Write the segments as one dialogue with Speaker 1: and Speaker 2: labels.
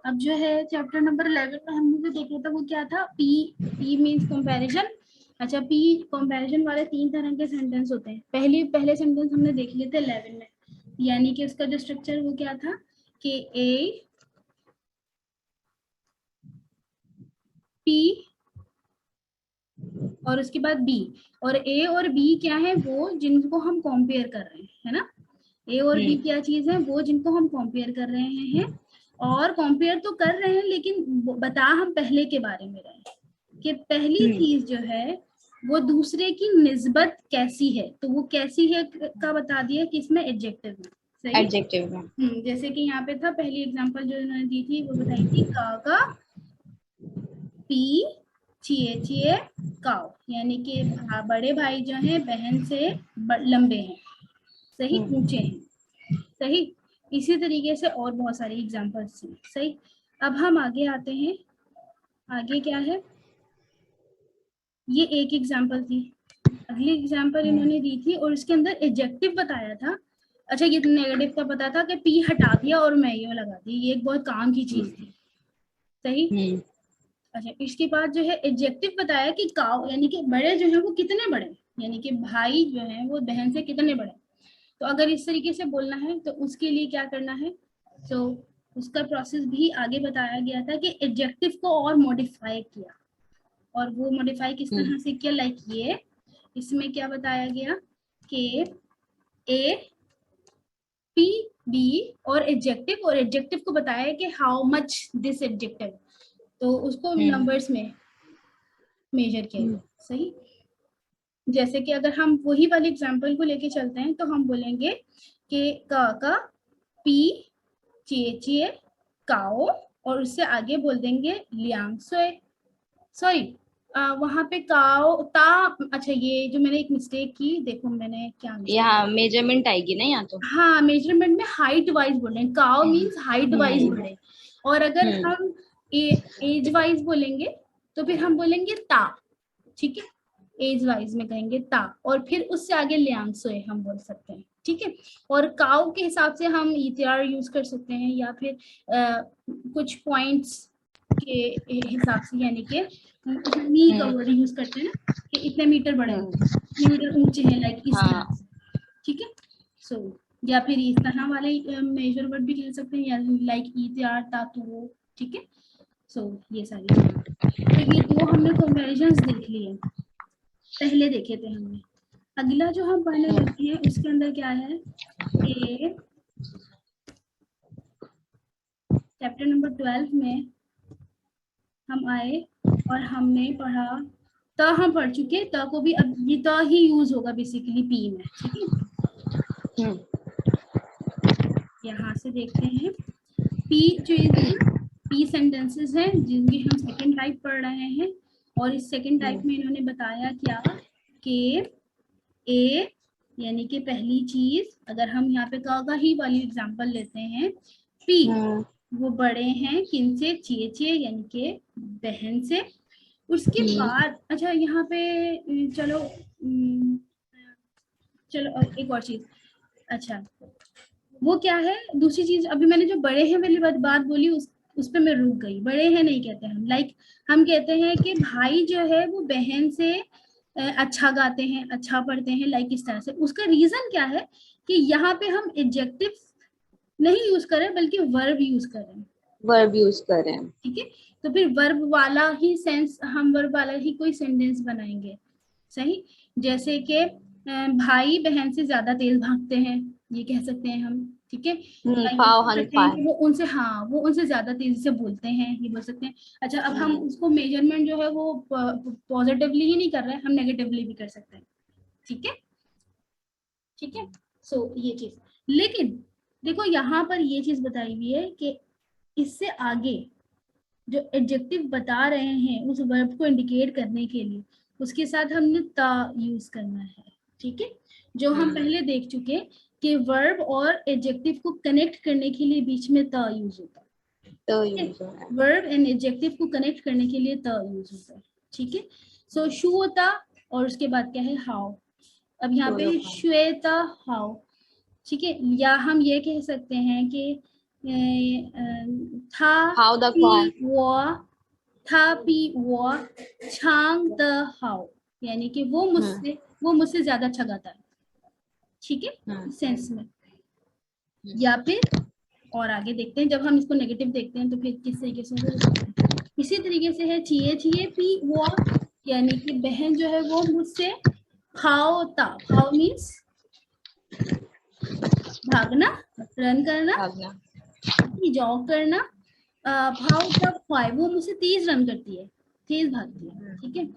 Speaker 1: अब जो है चैप्टर नंबर 11 में हमने जो देखा था वो क्या था, पी मीन्स कंपैरिजन। अच्छा, पी कंपैरिजन वाले 3 तरह के सेंटेंस होते हैं। पहले सेंटेंस हमने देख लिए थे 11 में, यानी कि उसका जो स्ट्रक्चर वो क्या था कि ए पी और उसके बाद बी, और ए और बी क्या है, वो जिनको हम कंपेयर कर रहे हैं, है ना। ए और बी क्या चीज है, वो जिनको हम कंपेयर कर रहे हैं, और कंपेयर तो कर रहे हैं लेकिन बता हम पहले के बारे में रहे हैं कि पहली चीज जो है वो दूसरे की निस्बत कैसी है, तो वो कैसी है का बता दिया कि इसमें एडजेक्टिव में। सही,
Speaker 2: एडजेक्टिव में।
Speaker 1: जैसे कि यहाँ पे था पहली एग्जांपल जो इन्होंने दी थी वो बताई थी का पी चिए काव, यानी कि बड़े भाई जो हैं बहन से लंबे हैं, सही, ऊंचे हैं, सही। इसी तरीके से और बहुत सारी एग्जांपल्स हैं, सही। अब हम आगे आते हैं, आगे क्या है, ये एक एग्जांपल थी, अगली एग्जांपल इन्होंने दी थी और इसके अंदर एडजेक्टिव बताया था। अच्छा, ये नेगेटिव का पता था कि पी हटा दिया और मैं ये लगा दी, ये एक बहुत काम की चीज थी, सही। अच्छा, इसके बाद जो है एडजेक्टिव बताया कि काव यानी कि बड़े जो है वो कितने बड़े, यानी कि भाई जो है वो बहन से कितने बड़े। तो अगर इस तरीके से बोलना है तो उसके लिए क्या करना है, तो उसका प्रोसेस भी आगे बताया गया था कि एडजेक्टिव को और मॉडिफाई किया, और वो मॉडिफाई किस तरह से किया, लाइक ये इसमें क्या बताया गया कि ए पी बी और एडजेक्टिव को बताया कि हाउ मच दिस एडजेक्टिव, तो उसको नंबर्स में मेजर किया गया, सही। जैसे कि अगर हम वही वाली एग्जांपल को लेके चलते हैं तो हम बोलेंगे कि का पी चिए काओ, और उससे आगे बोल देंगे लियांग सोए, सॉरी वहां पे काओ ता। अच्छा, ये जो मैंने एक मिस्टेक की, देखो मैंने क्या मिस्टेक,
Speaker 2: यहाँ मेजरमेंट आएगी ना यहाँ तो।
Speaker 1: हाँ मेजरमेंट में हाइट वाइज बोल रहे हैं, काओ मीन्स हाइट वाइज बड़े, और अगर हम एज वाइज बोलेंगे तो फिर हम बोलेंगे ता, ठीक है, एज वाइज में कहेंगे ता, और फिर उससे आगे लियांग सोए हम बोल सकते हैं, ठीक है। और काउ के हिसाब से हम ईटीआर यूज कर सकते हैं, या फिर कुछ पॉइंट्स के हिसाब से, यानी कि मी का वर्ड यूज करते हैं ना कि इतने मीटर बड़े हैं, इतने मीटर ऊंचे हैं, लाइक इस तरह से, ठीक है। सो या फिर इस तरह वाले मेजर वर्ड भी कह सकते हैं, या लाइक ईटीआर तातु, ठीक है। सो ये सारी चीजें, तो ये दो हमने कंपैरिजंस देख लिए, पहले देखे थे हमने। अगला जो हम पढ़ने लगे हैं उसके अंदर क्या है कि चैप्टर नंबर 12 में हम आए और हमने पढ़ा, त हम पढ़ चुके, त को भी अब ये त ही यूज होगा बेसिकली पी में, ठीक है। यहाँ से देखते हैं पी जो पी सेंटेंसेस हैं जिनकी हम सेकंड टाइप पढ़ रहे हैं, और इस सेकंड टाइप में इन्होंने बताया क्या कि ए यानी कि पहली चीज, अगर हम यहाँ पे का ही वाली एग्जांपल लेते हैं, पी वो बड़े हैं किन से, चिए यानी कि बहन से। उसके बाद अच्छा यहाँ पे चलो चलो एक और चीज, अच्छा वो क्या है दूसरी चीज, अभी मैंने जो बड़े हैं वाली बात बोली उस पे मैं रुक गई, बड़े हैं नहीं कहते हम, लाइक हम कहते हैं कि भाई जो है वो बहन से अच्छा गाते हैं, अच्छा पढ़ते हैं, लाइक इस तरह से। उसका रीजन क्या है कि यहाँ पे हम एडजेक्टिव नहीं यूज करें बल्कि वर्ब यूज करें,
Speaker 2: वर्ब यूज कर रहे हैं।
Speaker 1: ठीक है। तो फिर वर्ब वाला ही सेंस, हम वर्ब वाला ही कोई सेंटेंस बनाएंगे, सही। जैसे कि भाई बहन से ज्यादा तेज भागते हैं, ये कह सकते हैं हम, ठीक है। ये
Speaker 2: पाव
Speaker 1: कह
Speaker 2: हन
Speaker 1: सकते हैं
Speaker 2: पाए।
Speaker 1: कि वो उनसे, हाँ वो उनसे ज्यादा तेजी से बोलते हैं, ये बोल सकते हैं। अच्छा, अब हम उसको मेजरमेंट जो है वो पॉजिटिवली ही नहीं कर रहे हैं, हम नेगेटिवली भी कर सकते हैं, ठीक है, ठीक है। सो ये चीज, लेकिन देखो यहाँ पर ये चीज बताई हुई है कि इससे आगे जो एडजेक्टिव बता रहे हैं उस वर्ब को इंडिकेट करने के लिए उसके साथ हमने ता यूज करना है, ठीक है। जो हम पहले देख चुके कि वर्ब और एडजेक्टिव को कनेक्ट करने के लिए बीच में ता यूज होता है,
Speaker 2: तो
Speaker 1: ठीक है।
Speaker 2: यूज हो रहा है।
Speaker 1: वर्ब एंड एडजेक्टिव को कनेक्ट करने के लिए ता यूज होता है, ठीक है। सो शुता, और उसके बाद क्या है हाउ। अब यहाँ पे श्वेता हाउ, ठीक है, या हम ये कह सकते हैं कि था
Speaker 2: How the
Speaker 1: पी
Speaker 2: car.
Speaker 1: वो, था पी वो छांग द हाउ, यानी कि वो मुझसे ज्यादा अच्छा गाता है। ठीक है, सेंस में। या फिर और आगे देखते हैं, जब हम इसको नेगेटिव देखते हैं तो फिर किस तरीके से होगा। इसी तरीके से है चिए चिए पी वो, यानी कि बहन जो है वो मुझसे भावता, भाव मीन्स भागना, रन करना,
Speaker 2: भागना.
Speaker 1: जॉग करना। भाव का ख्वाई, वो मुझसे तेज रन करती है, तेज भागती है। ठीक है,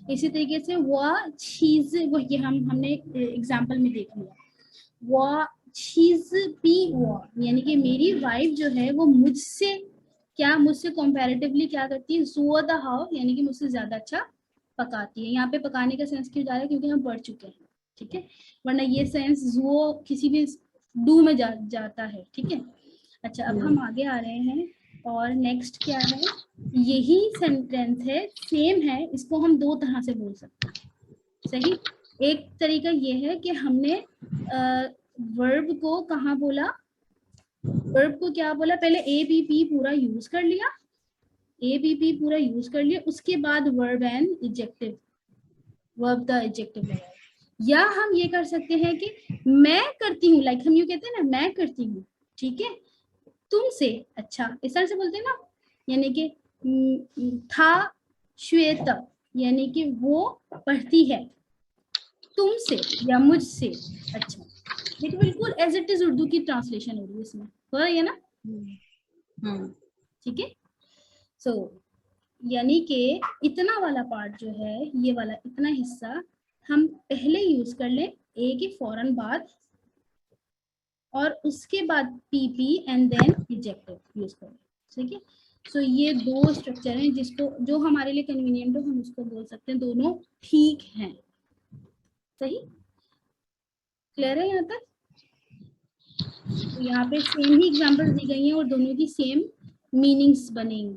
Speaker 1: इसी तरीके से वह चीज, वो ये हमने एग्जाम्पल में देख लिया। वह चीज पी वो, यानी कि मेरी वाइफ जो है वो मुझसे कंपैरेटिवली क्या करती है, जुआ द हाउ, यानी कि मुझसे ज्यादा अच्छा पकाती है। यहाँ पे पकाने का सेंस क्यों जा रहा है, क्योंकि हम बढ़ चुके हैं। ठीक है, वरना ये सेंस जुओ किसी भी डू में जाता है। ठीक है, अच्छा अब हम आगे आ रहे हैं, और नेक्स्ट क्या है, यही सेंटेंस है, सेम है, इसको हम दो तरह से बोल सकते हैं। सही, एक तरीका ये है कि हमने वर्ब को कहाँ बोला, वर्ब को क्या बोला, पहले ए बी पी पूरा यूज कर लिया, ए बी पी पूरा यूज कर लिया, उसके बाद verb and adjective, verb the adjective लगाया। या हम ये कर सकते हैं कि मैं करती हूँ, लाइक हम यूँ कहते हैं ना, मैं करती हूँ, ठीक है, तुमसे, अच्छा इस तरह से बोलते हैं ना, यानी कि था श्वेत, यानी कि वो पढ़ती है तुमसे या मुझसे। अच्छा, देखो बिल्कुल एज इट इज उर्दू की ट्रांसलेशन हो रही है इसमें, हो रही है ना। ठीक है, सो यानी कि इतना वाला पार्ट जो है, ये वाला इतना हिस्सा हम पहले यूज कर लें ए के फौरन बाद, और उसके बाद PP and then adjective use करें। ठीक है, सो ये दो स्ट्रक्चर हैं जिसको, जो हमारे लिए कन्वीनियंट हो हम उसको बोल सकते हैं, दोनों ठीक हैं। सही, क्लियर है यहाँ तक। तो यहाँ पे सेम ही एग्जांपल्स दी गई हैं और दोनों की सेम मीनिंग्स बनेंगी।